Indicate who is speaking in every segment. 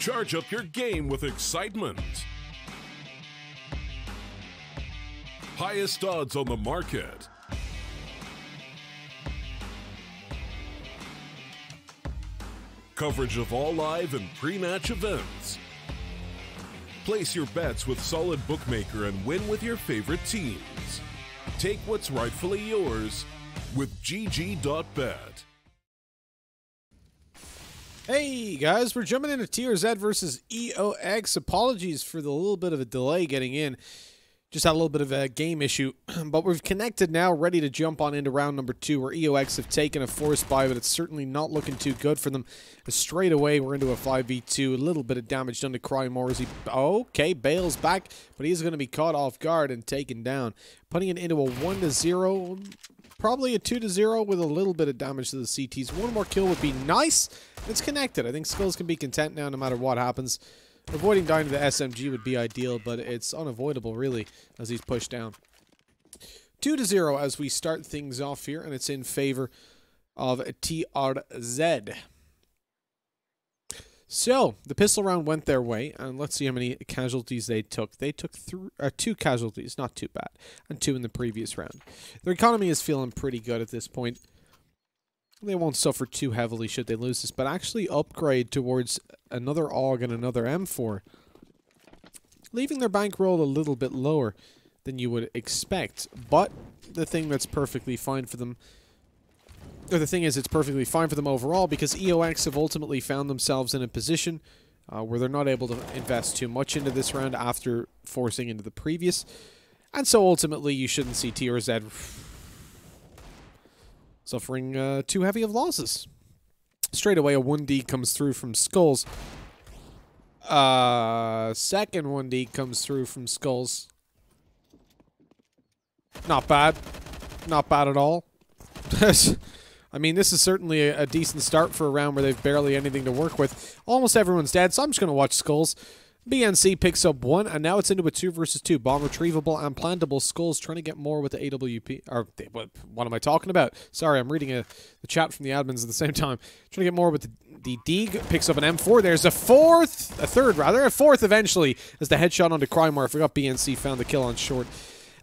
Speaker 1: Charge up your game with excitement. Highest odds on the market. Coverage of all live and pre-match events. Place your bets with Solid Bookmaker and win with your favorite teams. Take what's rightfully yours with GG.bet.
Speaker 2: Hey guys, we're jumping into TRZ versus EOX. Apologies for the little bit of a delay getting in. Just had a little bit of a game issue, but we've connected now, ready to jump on into round number 2, where EOX have taken a force buy, but it's certainly not looking too good for them. Straight away, we're into a 5v2, a little bit of damage done to Crymore as he, okay, bails back, but he's going to be caught off guard and taken down. Putting it into a 1-0, probably a 2-0 with a little bit of damage to the CTs. One more kill would be nice. It's connected. I think Skulls can be content now no matter what happens. Avoiding dying to the SMG would be ideal, but it's unavoidable, really, as he's pushed down. 2-0 as we start things off here, and it's in favor of TRZ. So, the pistol round went their way, and let's see how many casualties they took. They took 2 casualties, not too bad, and 2 in the previous round. Their economy is feeling pretty good at this point. They won't suffer too heavily should they lose this, but actually upgrade towards another AUG and another M4, leaving their bankroll a little bit lower than you would expect. But the thing that's perfectly fine for them, or the thing is, it's perfectly fine for them overall, because EOX have ultimately found themselves in a position where they're not able to invest too much into this round after forcing into the previous, and so ultimately you shouldn't see TRZ suffering too heavy of losses. Straight away, a 1D comes through from Skulls. Second 1D comes through from Skulls. Not bad. Not bad at all. I mean, this is certainly a decent start for a round where they've barely anything to work with. Almost everyone's dead, so I'm just going to watch Skulls. BNC picks up 1, and now it's into a 2 versus 2. Bomb retrievable and plantable. Skulls trying to get more with the AWP. Or, what am I talking about? Sorry, I'm reading the chat from the admins at the same time. Trying to get more with the Deeg. Picks up an M4. There's a third eventually, as the headshot onto Crymore. I forgot BNC found the kill on short.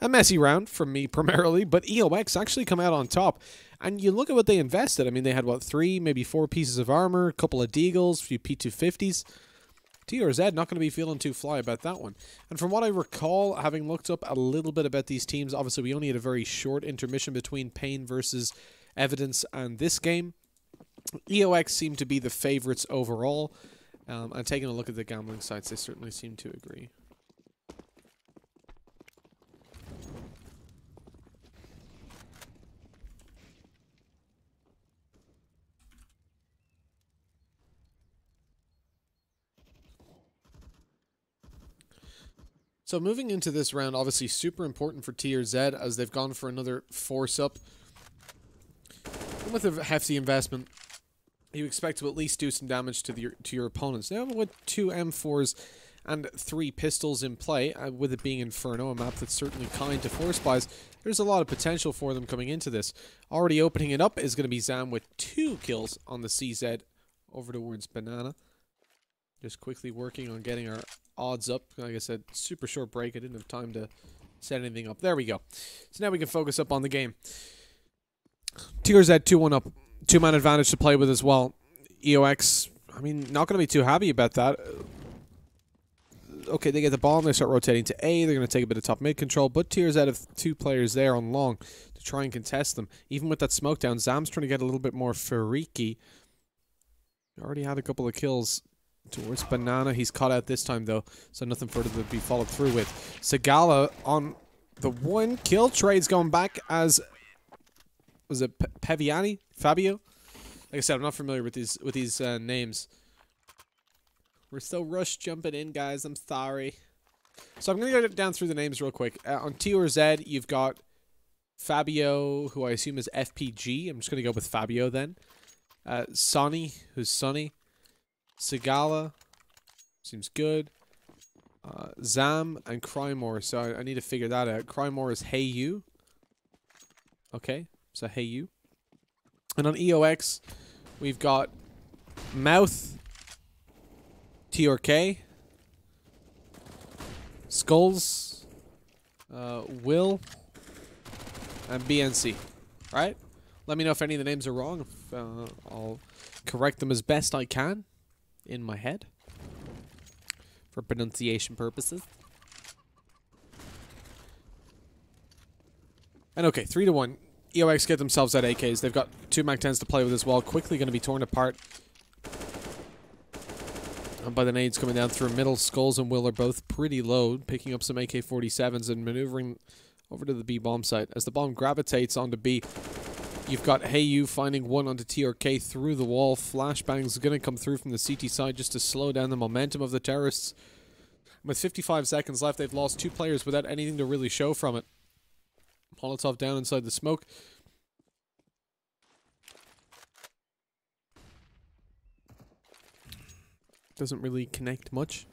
Speaker 2: A messy round from me primarily, but EOX actually come out on top. And you look at what they invested. I mean, they had, what, 3, maybe 4 pieces of armor, a couple of Deagles, a few P250s. TRZ not going to be feeling too fly about that one. And from what I recall, having looked up a little bit about these teams, obviously we only had a very short intermission between Pain versus Evidence and this game. EOX seem to be the favorites overall. And taking a look at the gambling sites, they certainly seem to agree. So moving into this round, obviously super important for TRZ as they've gone for another force up. And with a hefty investment, you expect to at least do some damage to your opponents. Now with 2 M4s and 3 pistols in play, with it being Inferno, a map that's certainly kind to force buys, there's a lot of potential for them coming into this. Already opening it up is going to be Zam with 2 kills on the CZ over towards Banana. Just quickly working on getting our odds up. Like I said, super short break. I didn't have time to set anything up. There we go. So now we can focus up on the game. TRZ 2-1 up. 2-man advantage to play with as well. EOX, I mean, not going to be too happy about that. Okay, they get the ball and they start rotating to A. They're going to take a bit of top mid control, but TRZ have 2 players there on long to try and contest them. Even with that smoke down, Zam's trying to get a little bit more freaky. Already had a couple of kills towards Banana. He's caught out this time, though, so nothing further to be followed through with. Sagala on the 1 kill. Trade's going back as... Was it Peviani? Fabio? Like I said, I'm not familiar with these names. We're so rushed jumping in, guys. I'm sorry. So I'm going to go down through the names real quick. On TRZ, you've got Fabio, who I assume is FPG. I'm just going to go with Fabio then. Sonny, who's Sonny. Sagala, seems good. Zam and Crymore, so I need to figure that out. Crymore is Hey You. Okay, so Hey You. And on EOX, we've got Mouth, TRK, Skulls, Will, and BNC. Right? Let me know if any of the names are wrong. I'll correct them as best I can in my head for pronunciation purposes. And okay, 3-1. EOX get themselves that AKs. They've got 2 MAC-10s to play with as well. Quickly going to be torn apart by the nades coming down through middle. Skulls and Will are both pretty low, picking up some AK-47s and maneuvering over to the B bomb site. As the bomb gravitates onto B, you've got HeyU finding one onto TRK through the wall. Flashbangs going to come through from the CT side just to slow down the momentum of the terrorists. With 55 seconds left, they've lost 2 players without anything to really show from it. Molotov down inside the smoke. Doesn't really connect much.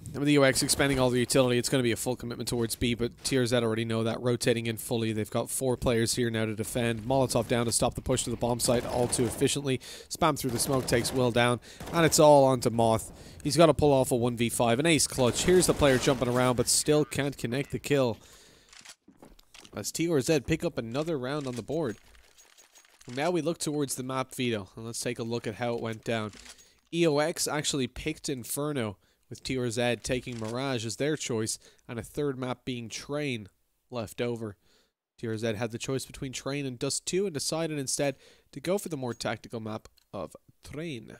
Speaker 2: And with the EOX expanding all the utility, it's going to be a full commitment towards B, but TRZ already know that. Rotating in fully. They've got 4 players here now to defend. Molotov down to stop the push to the bomb site all too efficiently. Spam through the smoke, takes Will down, and it's all onto Moth. He's got to pull off a 1v5, an ace clutch. Here's the player jumping around, but still can't connect the kill. As TRZ pick up another round on the board. Now we look towards the map veto, and let's take a look at how it went down. EOX actually picked Inferno, with TRZ taking Mirage as their choice, and a third map being Train left over. TRZ had the choice between Train and Dust 2 and decided instead to go for the more tactical map of Train.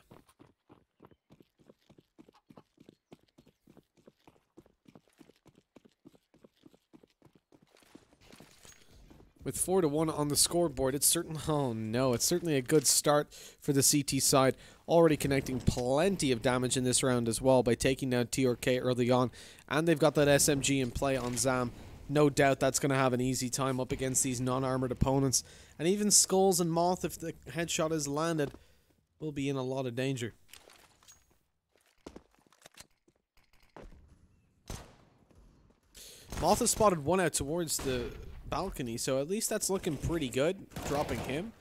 Speaker 2: With 4-1 on the scoreboard, it's certainly a good start for the CT side. Already connecting plenty of damage in this round as well by taking down TRK early on. And they've got that SMG in play on Zam. No doubt that's going to have an easy time up against these non-armored opponents. And even Skulls and Moth, if the headshot is landed, will be in a lot of danger. Moth has spotted one out towards the balcony, so at least that's looking pretty good, dropping him.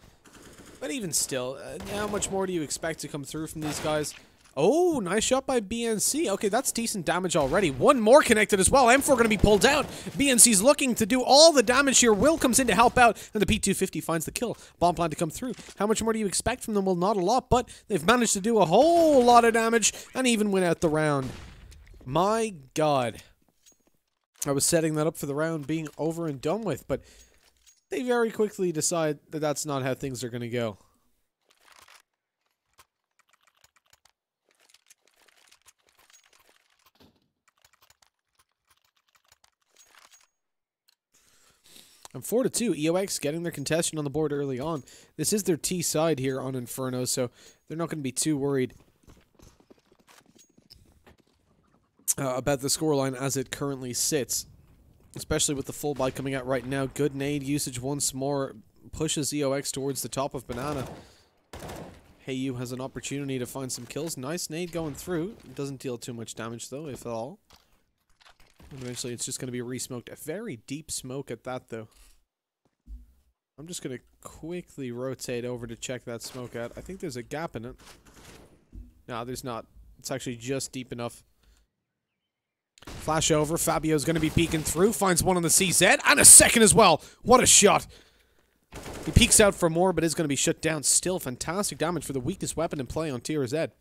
Speaker 2: But even still, how much more do you expect to come through from these guys? Oh, nice shot by BNC. Okay, that's decent damage already. One more connected as well. M4 going to be pulled out. BNC's looking to do all the damage here. Will comes in to help out, and the P250 finds the kill. Bomb plan to come through. How much more do you expect from them? Well, not a lot, but they've managed to do a whole lot of damage and even win out the round. My God. I was setting that up for the round being over and done with, but they very quickly decide that that's not how things are going to go. And 4-2, EOX getting their contestant on the board early on. This is their T side here on Inferno, so they're not going to be too worried about the scoreline as it currently sits, especially with the full buy coming out right now. Good nade usage once more pushes EOX towards the top of Banana. HeyU has an opportunity to find some kills. Nice nade going through. It doesn't deal too much damage though, if at all. And eventually it's just going to be re-smoked. A very deep smoke at that though. I'm just going to quickly rotate over to check that smoke out. I think there's a gap in it. No, there's not. It's actually just deep enough. Flash over. Fabio's going to be peeking through. Finds one on the CZ. And a second as well. What a shot. He peeks out for more, but is going to be shut down. Still fantastic damage for the weakest weapon in play on TRZ.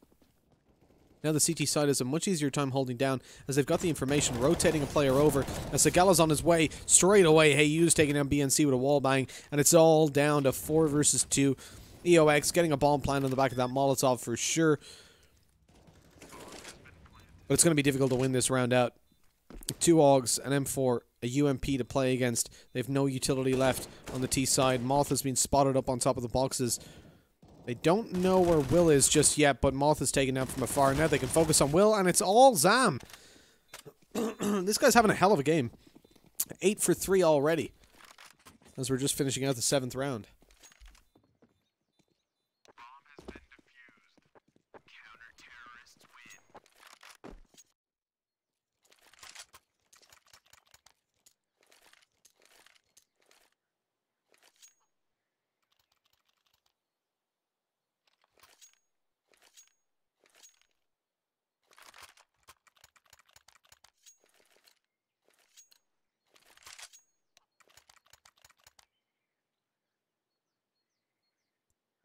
Speaker 2: Now the CT side has a much easier time holding down as they've got the information, rotating a player over. As Sagala's on his way, straight away, HeyU's taking down BNC with a wall bang, and it's all down to 4 versus 2. EOX getting a bomb plant on the back of that Molotov for sure. But it's going to be difficult to win this round out. 2 AUGs, an M4, a UMP to play against. They have no utility left on the T side. Moth has been spotted up on top of the boxes. They don't know where Will is just yet, but Moth is taken out from afar. Now they can focus on Will, and it's all Zam. This guy's having a hell of a game. 8 for 3 already, as we're just finishing out the 7th round.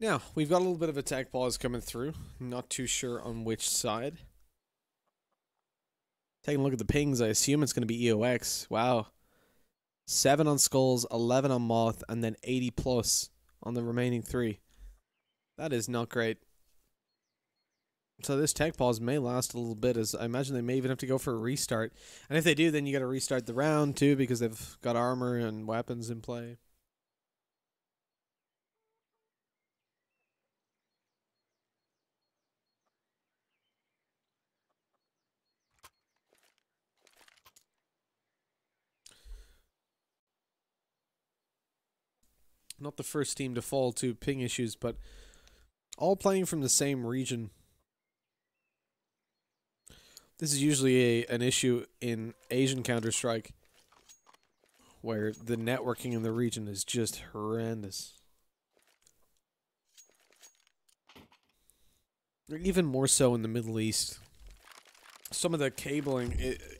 Speaker 2: Now, we've got a little bit of attack pause coming through. Not too sure on which side. Taking a look at the pings, I assume it's going to be EOX. Wow. 7 on Skulls, 11 on Moth, and then 80 plus on the remaining 3. That is not great. So this tech pause may last a little bit, as I imagine they may even have to go for a restart. And if they do, then you got to restart the round too, because they've got armor and weapons in play. Not the first team to fall to ping issues, but all playing from the same region. This is usually an issue in Asian Counter-Strike, where the networking in the region is just horrendous. Even more so in the Middle East. Some of the cabling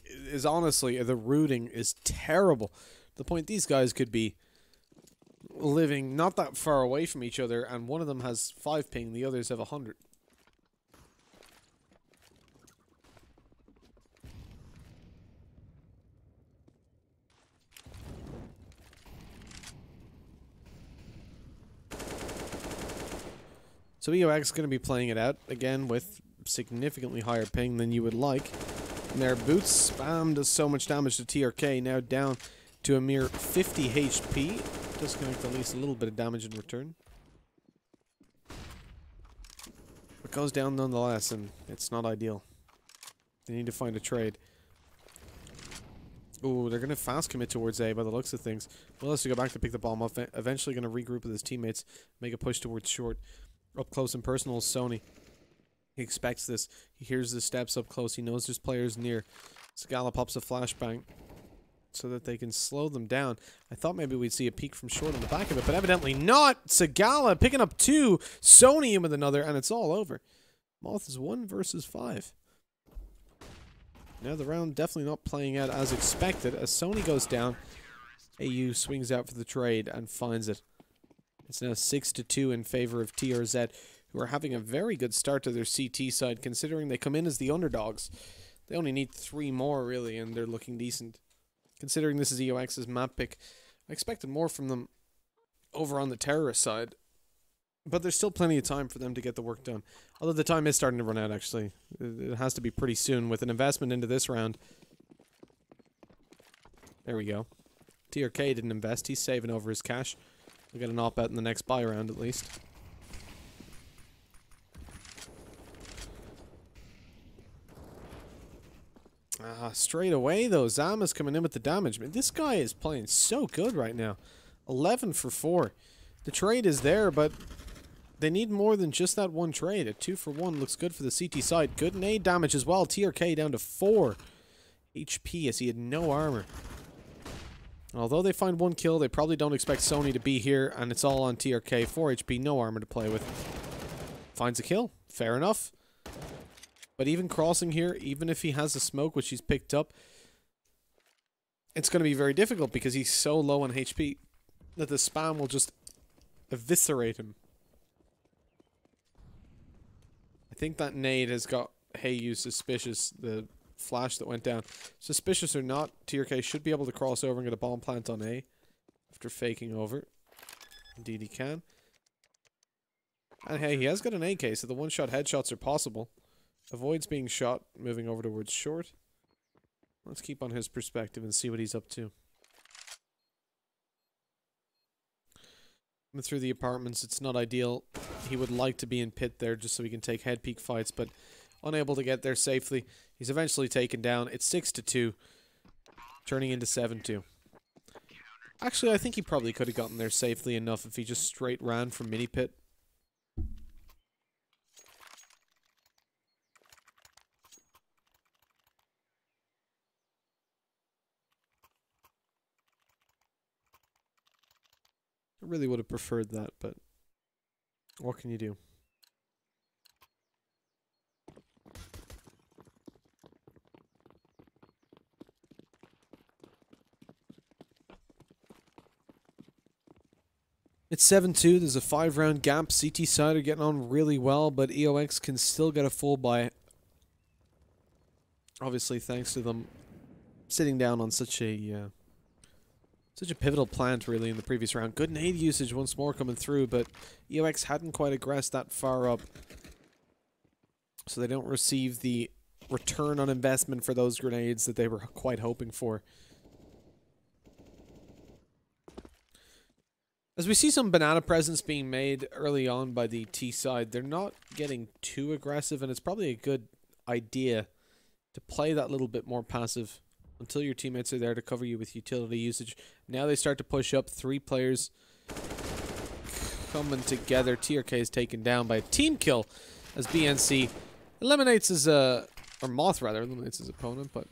Speaker 2: is honestly, the routing is terrible. To the point these guys could be living not that far away from each other, and one of them has 5 ping, the others have 100. So EOX is going to be playing it out again with significantly higher ping than you would like. And their boots spam does so much damage to TRK, now down to a mere 50 HP. Disconnect at least a little bit of damage in return. It goes down nonetheless, and it's not ideal. They need to find a trade. Ooh, they're going to fast commit towards A by the looks of things. Will has to go back to pick the bomb up. Eventually going to regroup with his teammates, make a push towards short. Up close and personal is Sony. He expects this. He hears the steps up close. He knows there's players near. Sagala pops a flashbang so that they can slow them down. I thought maybe we'd see a peek from short on the back of it, but evidently not. Sagala picking up 2, Sony in with another, and it's all over. Moth is 1 versus 5. Now the round definitely not playing out as expected. As Sony goes down, AU swings out for the trade and finds it. It's now 6-2 in favor of TRZ, who are having a very good start to their CT side, considering they come in as the underdogs. They only need 3 more, really, and they're looking decent. Considering this is EOX's map pick, I expected more from them over on the terrorist side. But there's still plenty of time for them to get the work done. Although the time is starting to run out, actually. It has to be pretty soon with an investment into this round. There we go. TRK didn't invest. He's saving over his cash. We'll get an op out in the next buy round, at least. Straight away, though, Zama's coming in with the damage. Man, this guy is playing so good right now. 11 for 4. The trade is there, but they need more than just that one trade. A 2 for 1 looks good for the CT side. Good nade damage as well. TRK down to 4 HP as he had no armor. Although they find 1 kill, they probably don't expect Sony to be here, and it's all on TRK. 4 HP, no armor to play with. Finds a kill. Fair enough. But even crossing here, even if he has a smoke, which he's picked up, it's going to be very difficult because he's so low on HP that the spam will just eviscerate him. I think that nade has got Hey You suspicious, the flash that went down. Suspicious or not, TRK should be able to cross over and get a bomb plant on A after faking over. Indeed he can. And hey, he has got an AK, so the one-shot headshots are possible. Avoids being shot, moving over towards short. Let's keep on his perspective and see what he's up to. Through the apartments, it's not ideal. He would like to be in pit there just so he can take head peek fights, but unable to get there safely. He's eventually taken down. It's 6-2, turning into 7-2. Actually, I think he probably could have gotten there safely enough if he just straight ran from mini pit. I really would have preferred that, but what can you do? It's 7-2. There's a 5-round gap. CT side are getting on really well, but EOX can still get a full buy. Obviously, thanks to them sitting down on such a pivotal plant, really, in the previous round. Good nade usage once more coming through, but EOX hadn't quite aggressed that far up, so they don't receive the return on investment for those grenades that they were quite hoping for. As we see some banana presents being made early on by the T side, they're not getting too aggressive, and it's probably a good idea to play that little bit more passive until your teammates are there to cover you with utility usage. Now they start to push up. 3 players coming together. TRK is taken down by a team kill as BNC eliminates his, or Moth rather, eliminates his opponent, but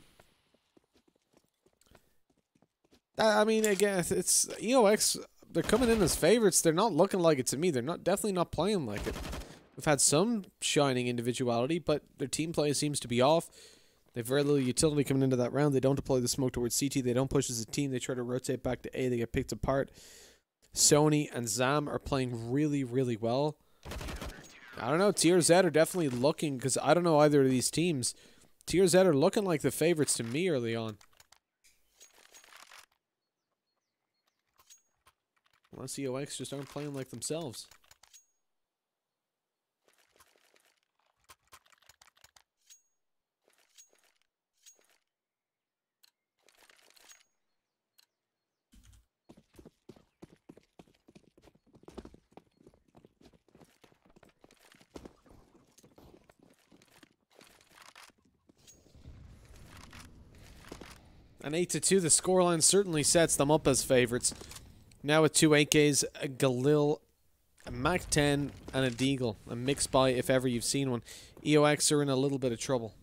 Speaker 2: I mean, again, it's EOX, they're coming in as favorites. They're not looking like it to me. They're definitely not playing like it. We've had some shining individuality, but their team play seems to be off. They have very little utility coming into that round. They don't deploy the smoke towards CT. They don't push as a team. They try to rotate back to A. They get picked apart. Sony and Zam are playing really, really well. I don't know. TRZ are definitely looking, because I don't know either of these teams. TRZ are looking like the favorites to me early on. Unless EOX just aren't playing like themselves. An 8-2, the scoreline certainly sets them up as favorites. Now with 2 AKs, a Galil, a Mac-10, and a Deagle. A mixed buy if ever you've seen one. EOX are in a little bit of trouble.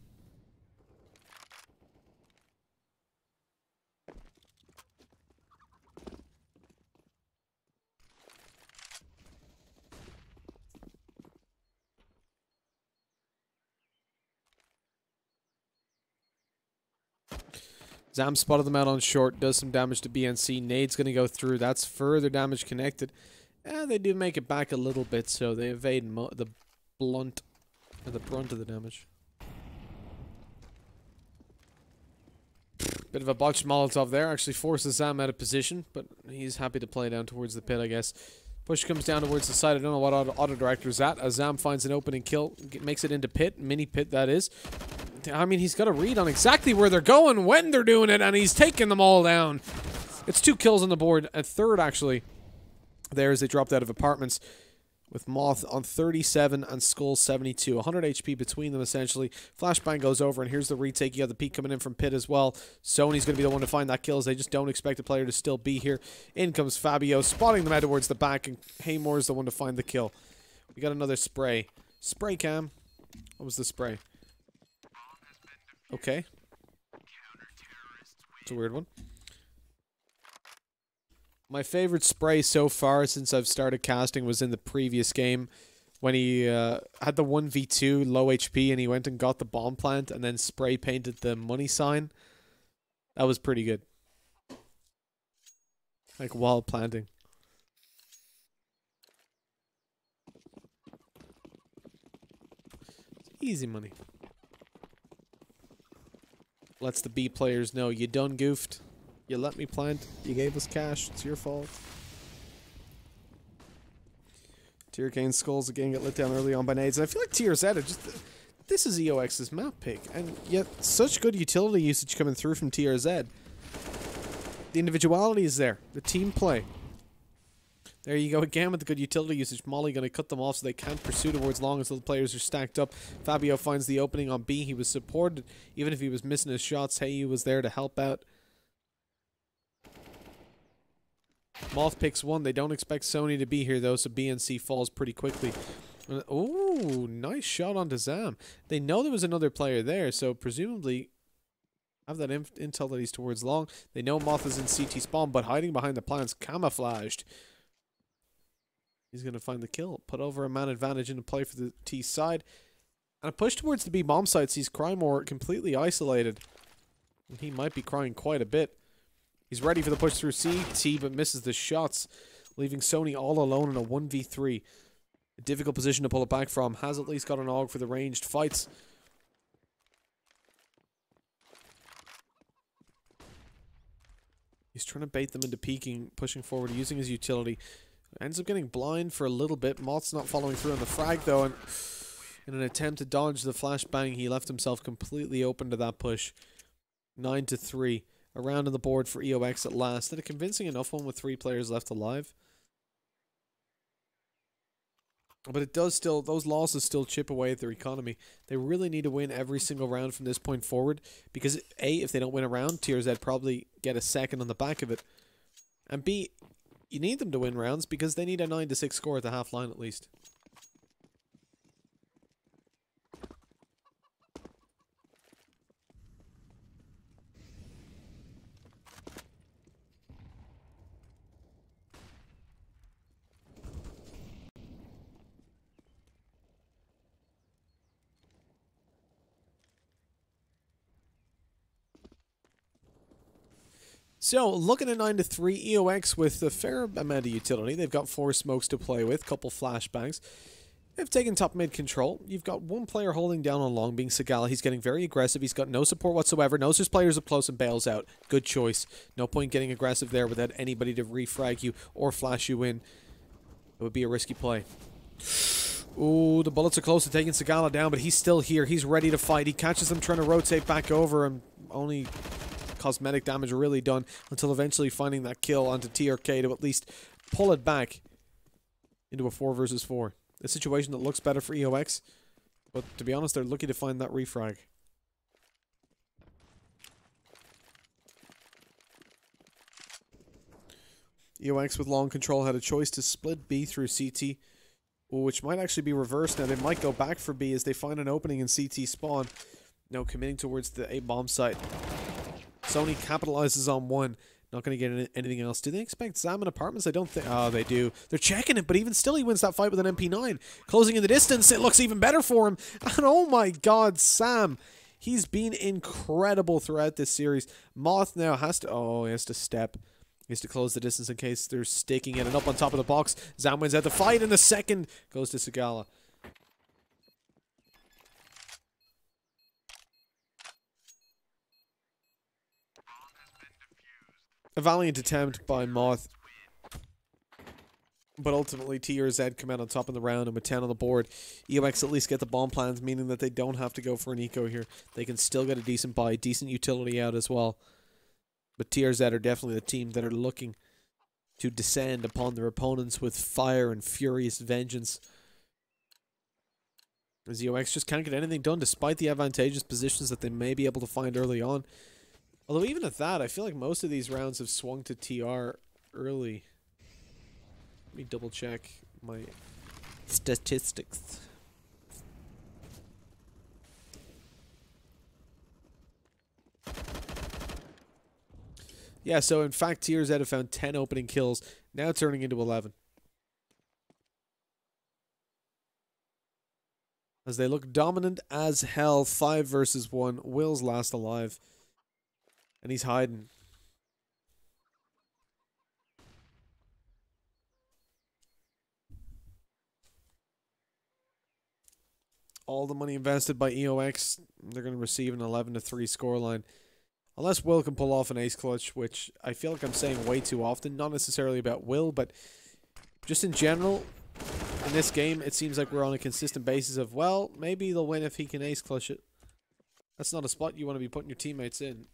Speaker 2: Zam spotted them out on short, does some damage to BNC. Nade's going to go through. That's further damage connected. And they do make it back a little bit, so they evade the brunt of the damage. Bit of a botched Molotov there. Actually forces Zam out of position, but he's happy to play down towards the pit, I guess. Push comes down towards the side. I don't know what auto-director's at. As Zam finds an opening kill, makes it into pit. Mini pit, that is. I mean, he's got a read on exactly where they're going, when they're doing it, and he's taking them all down. It's 2 kills on the board. A third, actually, there as they dropped out of apartments, with Moth on 37 and Skull 72. 100 HP between them, essentially. Flashbang goes over, and here's the retake. You have the peek coming in from pit as well. Sony's going to be the one to find that kill, as they just don't expect a player to still be here. In comes Fabio, spotting them out towards the back, and Haymore's the one to find the kill. We got another spray. Spray cam. What was the spray? Okay. It's a weird one. My favorite spray so far since I've started casting was in the previous game when he had the 1v2 low HP and he went and got the bomb plant and then spray painted the money sign. That was pretty good. Like while planting. Easy money. Lets the B players know you done goofed. You let me plant. You gave us cash. It's your fault. TRK Skulls again get lit down early on by nades. And I feel like TRZ are just... This is EOX's map pick. And yet such good utility usage coming through from TRZ. The individuality is there. The team play. There you go again with the good utility usage. Molly going to cut them off so they can't pursue towards long until the players are stacked up. Fabio finds the opening on B. He was supported. Even if he was missing his shots, Hey was there to help out. Moth picks 1. They don't expect Sony to be here though, so BNC falls pretty quickly. Oh, nice shot onto Zam. They know there was another player there, so presumably have that intel that he's towards long. They know Moth is in CT spawn, but hiding behind the plants, camouflaged. He's going to find the kill. Put over a man advantage into play for the T side. And a push towards the B bomb site sees Crymore completely isolated. And he might be crying quite a bit. He's ready for the push through CT, but misses the shots. leaving Sony all alone in a 1v3. A difficult position to pull it back from. Has at least got an AUG for the ranged fights. He's trying to bait them into peeking, pushing forward, using his utility. Ends up getting blind for a little bit. Moth's not following through on the frag though, and in an attempt to dodge the flashbang, he left himself completely open to that push. 9-3. A round on the board for EOX at last. Did a convincing enough one with 3 players left alive. But it does still, those losses still chip away at their economy. They really need to win every single round from this point forward. Because A, if they don't win a round, TRZ probably get a second on the back of it. And B, you need them to win rounds because they need a 9-6 score at the half line at least. So, looking at 9-3, EOX with a fair amount of utility. They've got 4 smokes to play with, couple flashbangs. They've taken top mid control. You've got one player holding down on long, being Sagala. He's getting very aggressive. He's got no support whatsoever. Knows his players up close and bails out. Good choice. No point getting aggressive there without anybody to refrag you or flash you in. It would be a risky play. Ooh, the bullets are close to taking Sagala down, but he's still here. He's ready to fight. He catches them trying to rotate back over and only cosmetic damage really done until eventually finding that kill onto TRK to at least pull it back into a 4 versus 4. A situation that looks better for EOX, but to be honest, they're lucky to find that refrag. EOX with long control had a choice to split B through CT, which might actually be reversed now. They might go back for B as they find an opening in CT spawn. No, committing towards the A bomb site. Sony capitalizes on 1. Not going to get anything else. Do they expect Zam in apartments? I don't think. Oh, they do. They're checking it, but even still, he wins that fight with an MP9. Closing in the distance, it looks even better for him. And oh my god, Sam. He's been incredible throughout this series. Moth now has to. Oh, he has to step. He has to close the distance in case they're sticking it. And up on top of the box, Zam wins out the fight, and the second goes to Sagala. A valiant attempt by Moth, but ultimately TRZ come out on top of the round, and with 10 on the board, EOX at least get the bomb plans, meaning that they don't have to go for an eco here. They can still get a decent buy, decent utility out as well. But TRZ are definitely the team that are looking to descend upon their opponents with fire and furious vengeance. As EOX just can't get anything done despite the advantageous positions that they may be able to find early on. Although even at that, I feel like most of these rounds have swung to TR early. Let me double check my statistics. Yeah, so in fact, TRZ have found 10 opening kills, now turning into 11. As they look dominant as hell, 5 versus 1. Will's last alive. And he's hiding. All the money invested by EOX, they're going to receive an 11-3 scoreline. Unless Will can pull off an ace clutch, which I feel like I'm saying way too often. Not necessarily about Will, but just in general, in this game, it seems like we're on a consistent basis of, well, maybe they'll win if he can ace clutch it. That's not a spot you want to be putting your teammates in.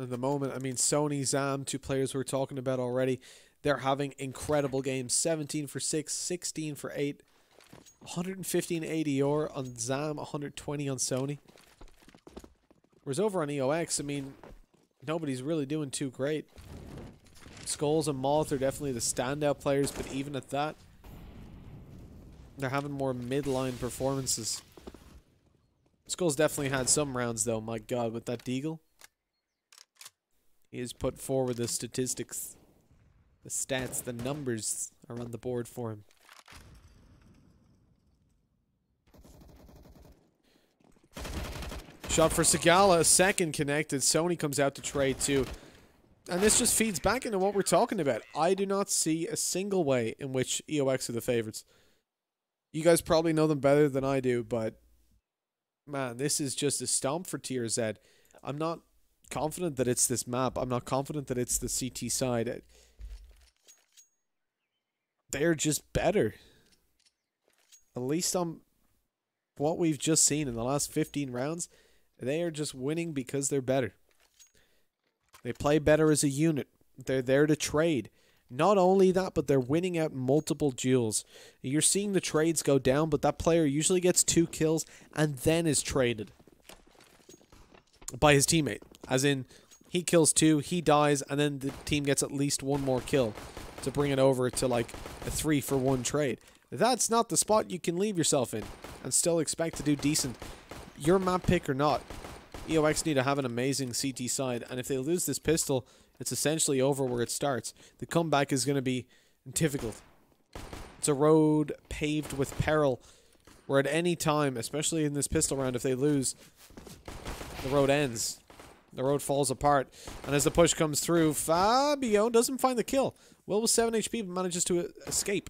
Speaker 2: At the moment, I mean, Sony, Zam, 2 players we're talking about already, they're having incredible games. 17 for 6, 16 for 8, 115 ADR on Zam, 120 on Sony. Whereas over on EOX, I mean, nobody's really doing too great. Skulls and Moth are definitely the standout players, but even at that, they're having more midline performances. Skulls definitely had some rounds, though, my god, with that Deagle. He has put forward the statistics, the stats, the numbers are on the board for him. Shot for Sigala, a second connected. Sony comes out to trade too. And this just feeds back into what we're talking about. I do not see a single way in which EOX are the favorites. You guys probably know them better than I do, but man, this is just a stomp for TRZ. I'm not confident that it's this map. I'm not confident that it's the CT side. They're just better. At least on what we've just seen in the last 15 rounds, they are just winning because they're better. They play better as a unit. They're there to trade. Not only that, but they're winning out multiple duels. You're seeing the trades go down, but that player usually gets 2 kills and then is traded by his teammate. As in, he kills 2, he dies, and then the team gets at least 1 more kill to bring it over to like a 3-for-1 trade. That's not the spot you can leave yourself in and still expect to do decent. Your map pick or not, EOX need to have an amazing CT side, and if they lose this pistol, it's essentially over where it starts. The comeback is going to be difficult. It's a road paved with peril, where at any time, especially in this pistol round, if they lose, the road ends. The road falls apart. And as the push comes through, Fabio doesn't find the kill. Will with 7 HP, but manages to escape.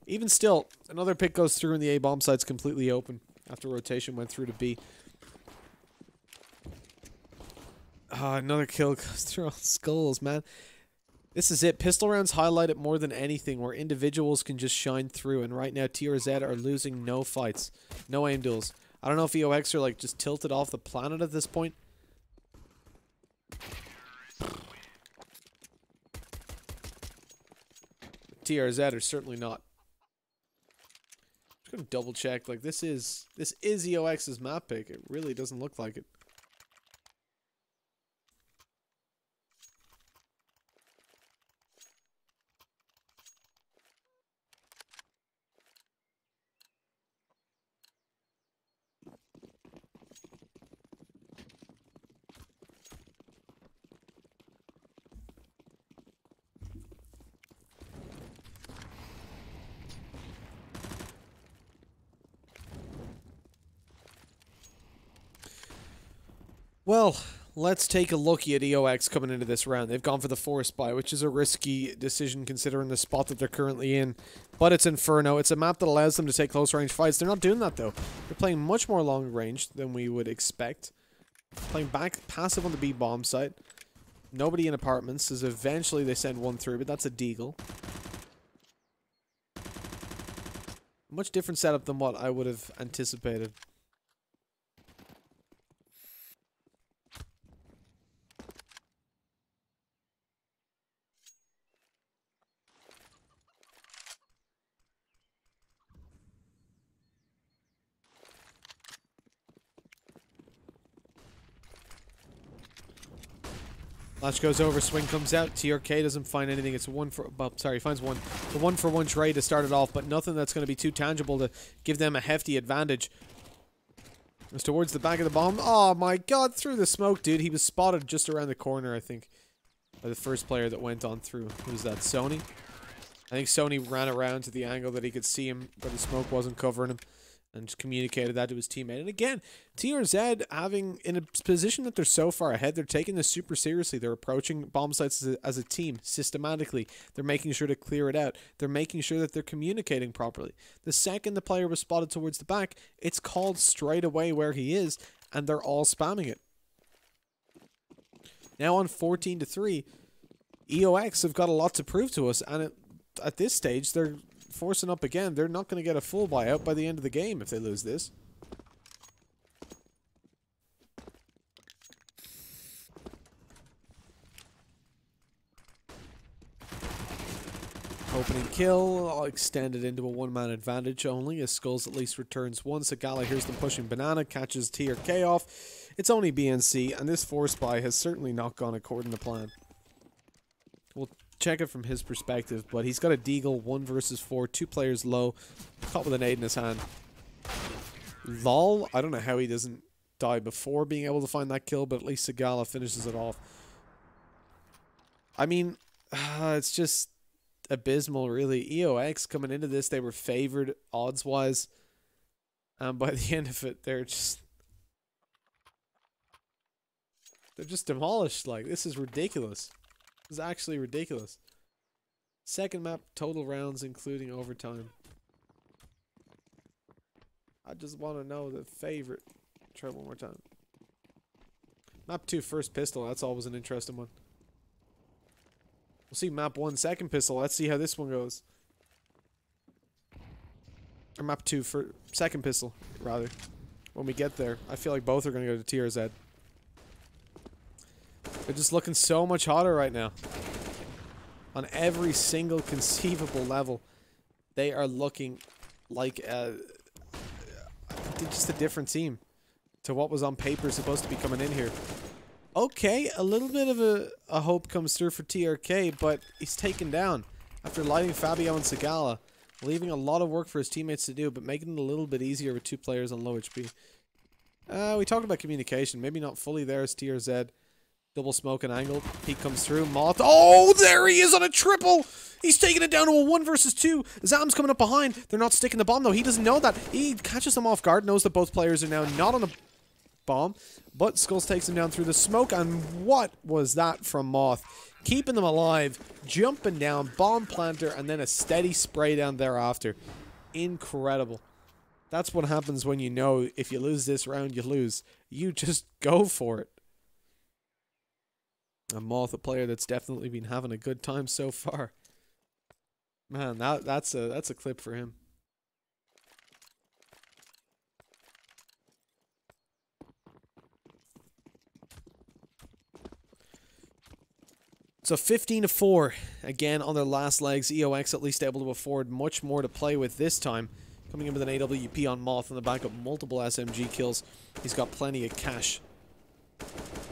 Speaker 2: Even still, another pick goes through and the A bomb site's completely open after rotation went through to B. Another kill goes through on skulls, man. This is it. Pistol rounds highlight it more than anything, where individuals can just shine through. And right now, TRZ are losing no fights. No aim duels. I don't know if EOX are like just tilted off the planet at this point. TRZ are certainly not. I'm just gonna double check. Like this is EOX's map pick. It really doesn't look like it. Well, let's take a look at EOX coming into this round. They've gone for the forest buy, which is a risky decision considering the spot that they're currently in. But it's Inferno. It's a map that allows them to take close range fights. They're not doing that though. They're playing much more long range than we would expect. Playing back passive on the B bomb site. Nobody in apartments, as eventually they send one through, but that's a deagle. Much different setup than what I would have anticipated. Latch goes over, swing comes out, TRK doesn't find anything, it's he finds one. The 1-for-1 trade to start it off, but nothing that's going to be too tangible to give them a hefty advantage. It's towards the back of the bomb. Oh my god, through the smoke, dude. He was spotted just around the corner, I think, by the first player that went on through. Who was that, Sony? I think Sony ran around to the angle that he could see him, but the smoke wasn't covering him. And just communicated that to his teammate. And again, TRZ having in a position that they're so far ahead, they're taking this super seriously. They're approaching bomb sites as a team systematically. They're making sure to clear it out. They're making sure that they're communicating properly. The second the player was spotted towards the back, it's called straight away where he is, and they're all spamming it. Now on 14-3, EOX have got a lot to prove to us, and at this stage, they're forcing up again. They're not going to get a full buyout by the end of the game if they lose this. Opening kill, I'll extend it into a one-man advantage only, as Skulls at least returns one. Sagala hears them pushing Banana, catches TRK off. It's only BNC, and this force buy has certainly not gone according to plan. We'll check it from his perspective, but he's got a deagle, 1 versus 4, 2 players low, caught with an 8 in his hand. Lol, I don't know how he doesn't die before being able to find that kill, but at least Sagala finishes it off. I mean, it's just abysmal, really. EOX coming into this, they were favored odds-wise. By the end of it, they're just demolished. Like, this is ridiculous. This is actually ridiculous. Second map, total rounds, including overtime. I just want to know the favorite. Try one more time. Map 2, first pistol. That's always an interesting one. We'll see map 1, second pistol. Let's see how this one goes. Or map 2, for second pistol, rather. When we get there. I feel like both are going to go to TRZ. They're just looking so much hotter right now. On every single conceivable level. They are looking like just a different team to what was on paper supposed to be coming in here. Okay, a little bit of a hope comes through for TRK, but he's taken down after lighting Fabio and Segala, leaving a lot of work for his teammates to do, but making it a little bit easier with 2 players on low HP. We talked about communication, maybe not fully there as TRZ. Double smoke and angle. Peek comes through. Moth. Oh, there he is on a triple. He's taking it down to a 1 versus 2. Zam's coming up behind. They're not sticking the bomb, though. He doesn't know that. He catches them off guard. Knows that both players are now not on the bomb. But Skulls takes him down through the smoke. And what was that from Moth? Keeping them alive. Jumping down. Bomb planter. And then a steady spray down thereafter. Incredible. That's what happens when you know if you lose this round, you lose. You just go for it. A Moth, a player that's definitely been having a good time so far. Man, that's a clip for him. So 15-4 again on their last legs. EOX at least able to afford much more to play with this time. Coming in with an AWP on Moth on the back of multiple SMG kills. He's got plenty of cash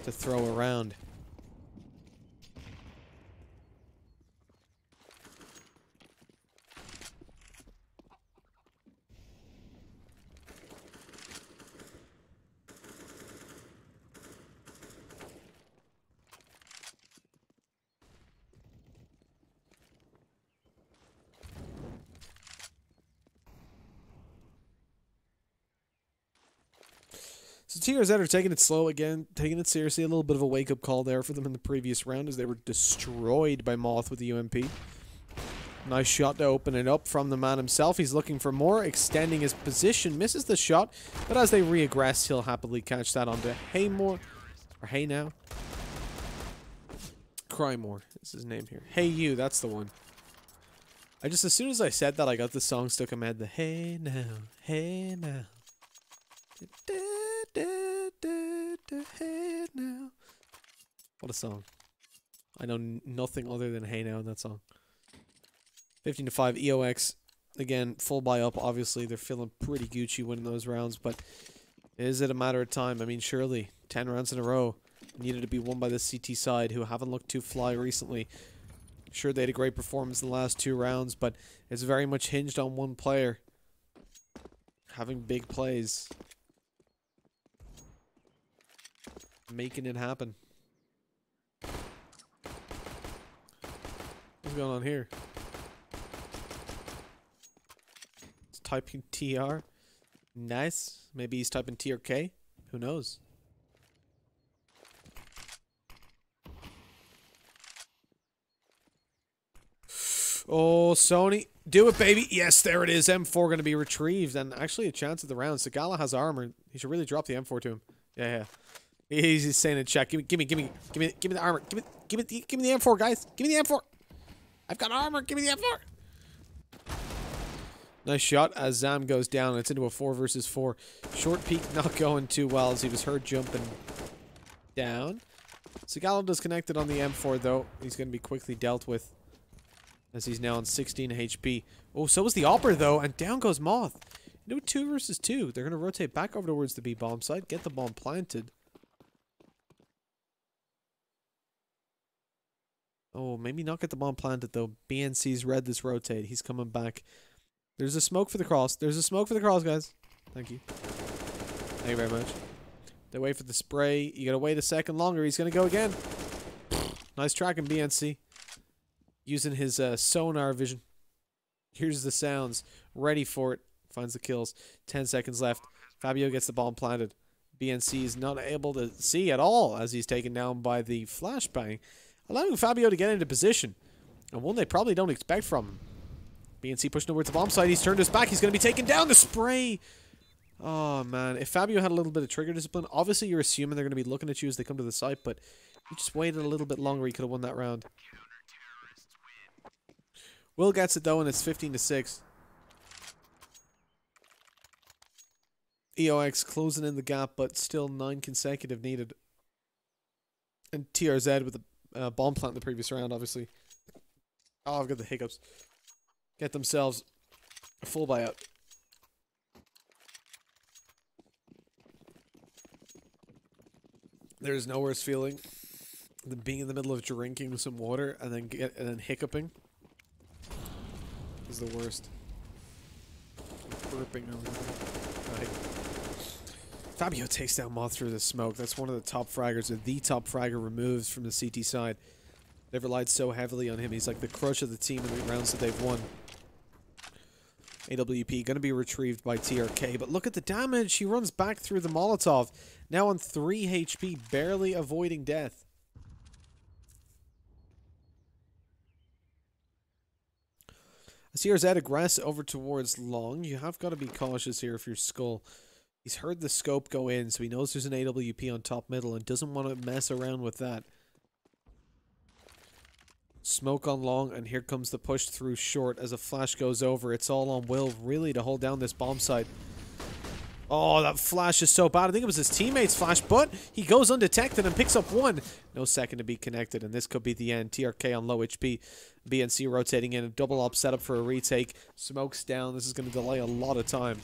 Speaker 2: to throw around. So TRZ are taking it slow again, taking it seriously. A little bit of a wake-up call there for them in the previous round as they were destroyed by Moth with the UMP. Nice shot to open it up from the man himself. He's looking for more, extending his position. Misses the shot, but as they reaggress, he'll happily catch that onto Haymore. Or Hey Now. Crymore is his name here. Hey You, that's the one. As soon as I said that, I got the song stuck in my head. The Hey Now, Hey Now. Hey Now. What a song. I know nothing other than Hey Now in that song. 15-5 EOX. Again, full buy up. Obviously, they're feeling pretty Gucci winning those rounds, but is it a matter of time? I mean, surely 10 rounds in a row needed to be won by the CT side, who haven't looked too fly recently. Sure, they had a great performance in the last 2 rounds, but it's very much hinged on one player having big plays, making it happen. What's going on here? He's typing TR. Nice. Maybe he's typing TRK. Who knows? Oh, Sony. Do it, baby. Yes, there it is. M4 going to be retrieved. And actually a chance at the round. Segala has armor. He should really drop the M4 to him. Yeah. He's saying in chat, give me the armor. Give me the M4, guys. Give me the M4. I've got armor. Give me the M4. Nice shot as Zam goes down. It's into a 4 versus 4. Short peek not going too well as he was heard jumping down. Segala disconnected on the M4 though. He's going to be quickly dealt with as he's now on 16 HP. Oh, so was the Opper though, and down goes Moth. Into a 2 versus 2. They're going to rotate back over towards the B bomb site, get the bomb planted. Oh, maybe not get the bomb planted though. BNC's read this rotate. He's coming back. There's a smoke for the cross. There's a smoke for the cross, guys. Thank you. Thank you very much. They wait for the spray. You gotta wait a second longer. He's gonna go again. Nice tracking, BNC. using his sonar vision. Here's the sounds. Ready for it. Finds the kills. 10 seconds left. Fabio gets the bomb planted. BNC is not able to see at all as he's taken down by the flashbang, allowing Fabio to get into position. And one they probably don't expect from him. BNC pushing towards the bomb site. He's turned his back. He's going to be taken down. The spray. Oh, man. If Fabio had a little bit of trigger discipline, obviously you're assuming they're going to be looking at you as they come to the site, but he just waited a little bit longer. He could have won that round. Will gets it, though, and it's 15-6. EOX closing in the gap, but still 9 consecutive needed. And TRZ with a bomb plant in the previous round, obviously. Oh, I've got the hiccups. Get themselves a full buyout. There's no worse feeling than being in the middle of drinking some water and then hiccuping. Is the worst. Burping over there. Fabio takes down Moth through the smoke. That's one of the top fraggers, or the top fragger removed from the CT side. They've relied so heavily on him. He's like the crutch of the team in the rounds that they've won. AWP going to be retrieved by TRK, but look at the damage. He runs back through the Molotov. Now on 3 HP, barely avoiding death. As TRZ aggress over towards long, you have got to be cautious here if you're Skull. He's heard the scope go in, so he knows there's an AWP on top middle and doesn't want to mess around with that. Smoke on long, and here comes the push through short as a flash goes over. It's all on Will, really, to hold down this bomb site. Oh, that flash is so bad. I think it was his teammate's flash, but he goes undetected and picks up one. No second to be connected, and this could be the end. TRK on low HP. BNC rotating in. A double up setup for a retake. Smoke's down. This is going to delay a lot of time.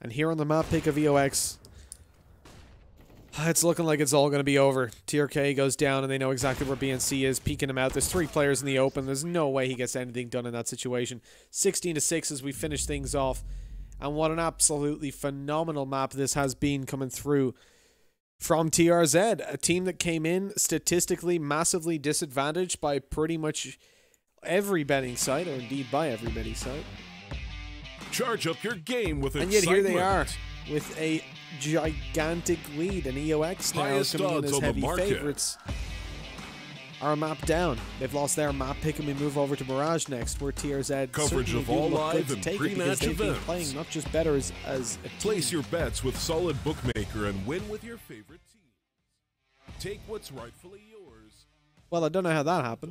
Speaker 2: And here on the map pick of EOX, it's looking like it's all going to be over. TRK goes down and they know exactly where BNC is, peeking him out. There's 3 players in the open. There's no way he gets anything done in that situation. 16-6 as we finish things off. And what an absolutely phenomenal map this has been coming through from TRZ. A team that came in statistically massively disadvantaged by pretty much every betting site, or indeed by every betting site.
Speaker 1: Charge up your game with
Speaker 2: and
Speaker 1: excitement.
Speaker 2: yet here they are with a gigantic lead, and EOX now
Speaker 1: Highest
Speaker 2: coming in
Speaker 1: odds
Speaker 2: as
Speaker 1: on the
Speaker 2: heavy
Speaker 1: market.
Speaker 2: favorites. Our map down. They've lost their map pick, and we move over to Mirage next, where TRZ
Speaker 1: Coverage
Speaker 2: certainly
Speaker 1: of
Speaker 2: do
Speaker 1: all
Speaker 2: look
Speaker 1: live
Speaker 2: good
Speaker 1: and
Speaker 2: to take it, because
Speaker 1: pre-match
Speaker 2: they've been
Speaker 1: events.
Speaker 2: playing not just better as a team.
Speaker 1: Place your bets with Solid Bookmaker and win with your favorite team. Take what's rightfully yours.
Speaker 2: Well, I don't know how that happened.